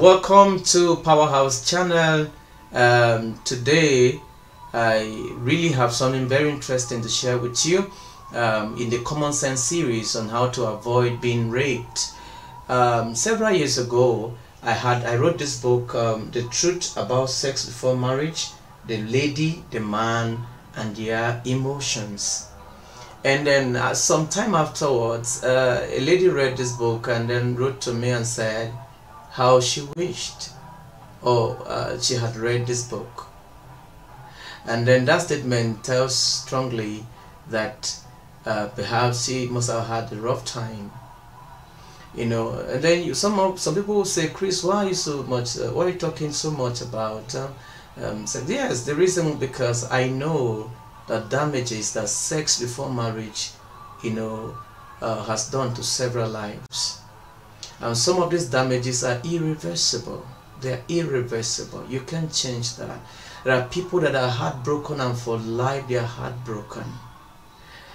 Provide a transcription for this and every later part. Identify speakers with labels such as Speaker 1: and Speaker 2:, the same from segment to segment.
Speaker 1: welcome to Powerhouse channel. Today I really have something very interesting to share with you in the common sense series on how to avoid being raped. Several years ago I wrote this book, The Truth About Sex Before Marriage, the lady, the man and their emotions. And then some time afterwards, a lady read this book and then wrote to me and said how she wished she had read this book. And then that statement tells strongly that perhaps she must have had a rough time, you know. And then some people will say, Chris, why are you so much why are you talking so much about said, yes, the reason because I know the damages that sex before marriage, you know, has done to several lives. And some of these damages are irreversible. They are irreversible. You can't change that. There are people that are heartbroken and for life they are heartbroken.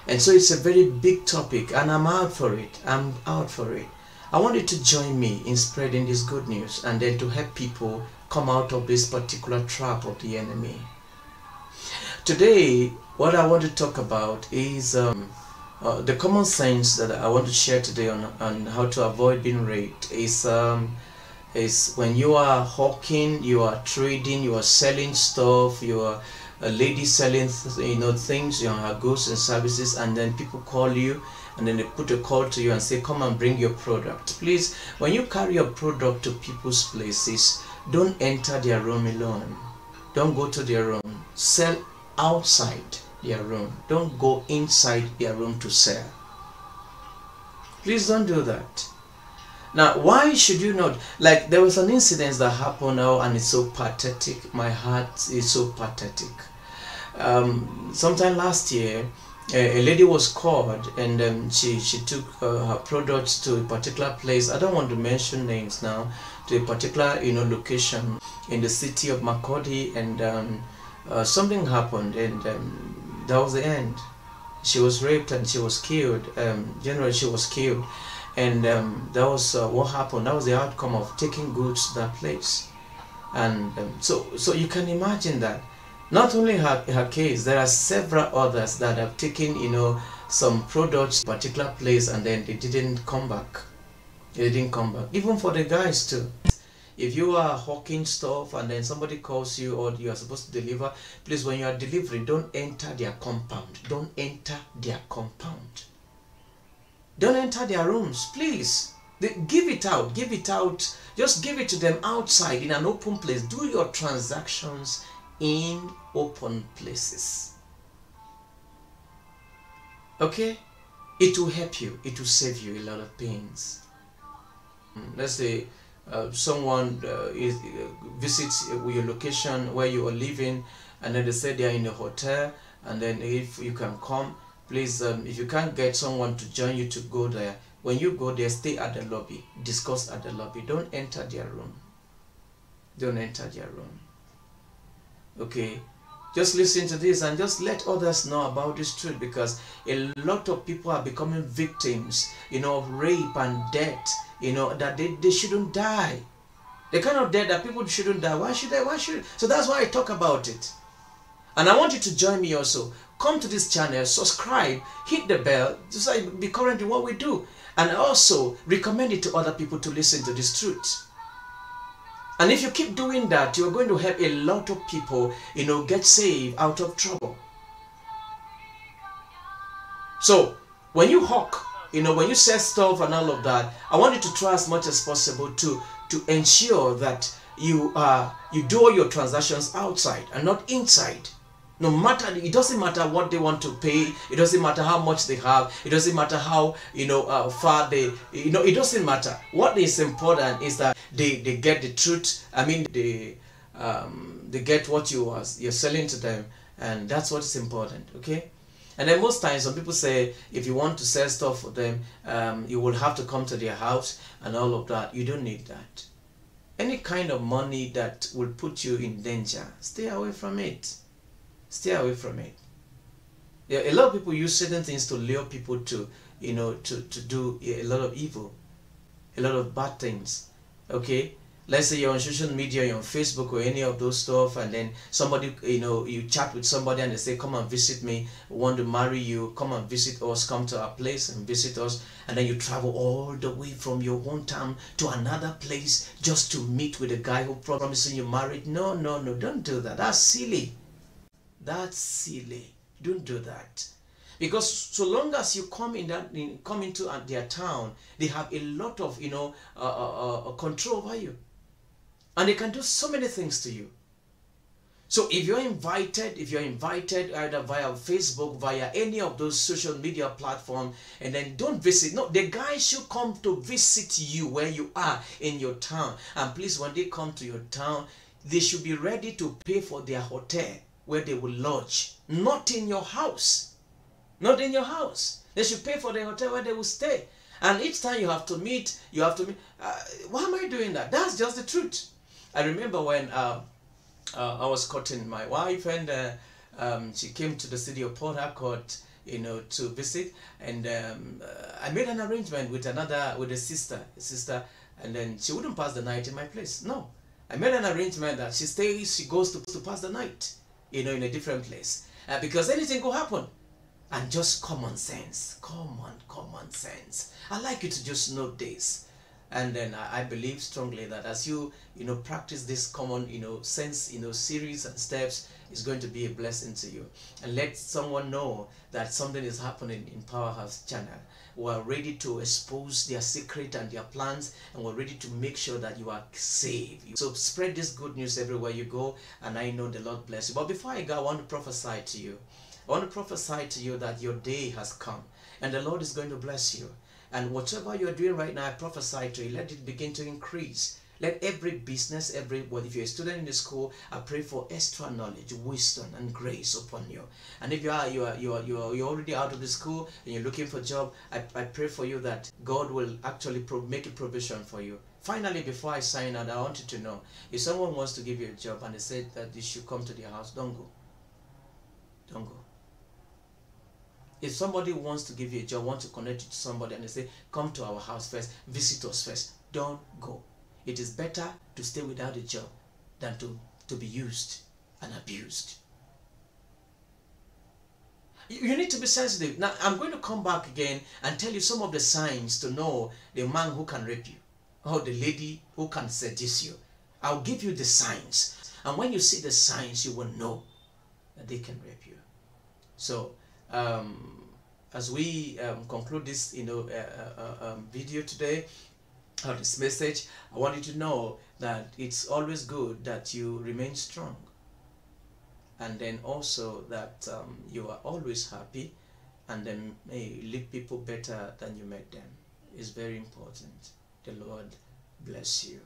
Speaker 1: And so it's a very big topic and I'm out for it. I'm out for it. I want you to join me in spreading this good news and then to help people come out of this particular trap of the enemy. Today, what I want to talk about is the common sense that I want to share today on how to avoid being raped is when you are hawking, you are trading, you are selling stuff, you are a lady selling things, you know, goods and services, and then people call you and then they put a call to you and say, come and bring your product. Please, when you carry your product to people's places, don't enter their room alone. Don't go to their room. Sell outside their room. Don't go inside their room to sell. Please don't do that. Now, why should you not? Like, there was an incident that happened now and it's so pathetic. My heart is so pathetic. Sometime last year, a lady was called and she took her products to a particular place. I don't want to mention names now. To a particular location in the city of Makurdi, and something happened, and that was the end. She was raped and she was killed. Generally, she was killed, and that was what happened. That was the outcome of taking goods to that place. And so you can imagine that. Not only her case, there are several others that have taken some products to a particular place and then they didn't come back. They didn't come back. Even for the guys too. If you are hawking stuff and then somebody calls you or you are supposed to deliver, please, when you are delivering, don't enter their compound. Don't enter their compound. Don't enter their rooms, please. Give it out. Give it out. Just give it to them outside in an open place. Do your transactions in open places. Okay? It will help you. It will save you a lot of pains. Let's say someone visits your location where you are living, and then they say they are in a hotel, and then if you can come, please, if you can't get someone to join you to go there, when you go there, stay at the lobby, discuss at the lobby. Don't enter their room. Don't enter their room. Okay? Just listen to this and just let others know about this truth, because a lot of people are becoming victims, of rape and death, that they shouldn't die. The kind of death that people shouldn't die. Why should they? Why should? So that's why I talk about it. And I want you to join me also. Come to this channel, subscribe, hit the bell, just like be current in what we do. And also recommend it to other people to listen to this truth. And if you keep doing that, you're going to help a lot of people, get saved out of trouble. So, when you hawk, when you sell stuff and all of that, I want you to try as much as possible to ensure that you do all your transactions outside and not inside. No matter, it doesn't matter what they want to pay, it doesn't matter how much they have, it doesn't matter how far they, it doesn't matter. What is important is that they get the truth. I mean, they get what you're selling to them, and that's what is important. Okay? And then most times, some people say if you want to sell stuff for them, you will have to come to their house and all of that. You don't need that. Any kind of money that will put you in danger, stay away from it. Stay away from it. Yeah, a lot of people use certain things to lure people to, to do a lot of evil, a lot of bad things. Okay, Let's say you're on social media, you're on Facebook or any of those stuff, and then somebody, you chat with somebody and they say, come and visit me, want to marry you, come and visit us, come to our place and visit us, and then you travel all the way from your hometown to another place just to meet with a guy who promising you marriage. No, no, no, don't do that. That's silly. That's silly. Don't do that. Because so long as you come into their town, they have a lot of control over you, and they can do so many things to you. So if you're invited either via Facebook, via any of those social media platforms, and then don't visit. No, the guy should come to visit you where you are in your town. And please, when they come to your town, they should be ready to pay for their hotel where they will lodge, not in your house. Not in your house. They should pay for the hotel where they will stay. And each time you have to meet, why am I doing that? That's just the truth. I remember when I was courting my wife, and she came to the city of Port Harcourt, to visit, and I made an arrangement with a sister, and then she wouldn't pass the night in my place. No, I made an arrangement that she goes to pass the night, in a different place, because anything could happen. And just common sense, common sense. I like you to just know this. And then I believe strongly that as you practice this common sense series and steps, is going to be a blessing to you. And let someone know that something is happening in Powerhouse Channel. We're ready to expose their secret and their plans, and we're ready to make sure that you are saved. So spread this good news everywhere you go, and I know the Lord bless you. But before I go, I want to prophesy to you. I want to prophesy to you that your day has come, and the Lord is going to bless you. And whatever you're doing right now, I prophesy to you, let it begin to increase. Let every business, if you're a student in the school, I pray for extra knowledge, wisdom, and grace upon you. And if you're already out of the school and you're looking for a job, I pray for you that God will actually make a provision for you. Finally, before I sign out, I want you to know, if someone wants to give you a job and they say that you should come to their house, don't go. Don't go. If somebody wants to give you a job, wants to connect you to somebody, and they say, come to our house first, visit us first, don't go. It is better to stay without a job than to be used and abused. You need to be sensitive. Now, I'm going to come back again and tell you some of the signs to know the man who can rape you or the lady who can seduce you. I'll give you the signs. And when you see the signs, you will know that they can rape you. So, as we conclude this video today, or this message, I want you to know that it's always good that you remain strong, and then also that you are always happy, and then leave people better than you met them. It's very important. The Lord bless you.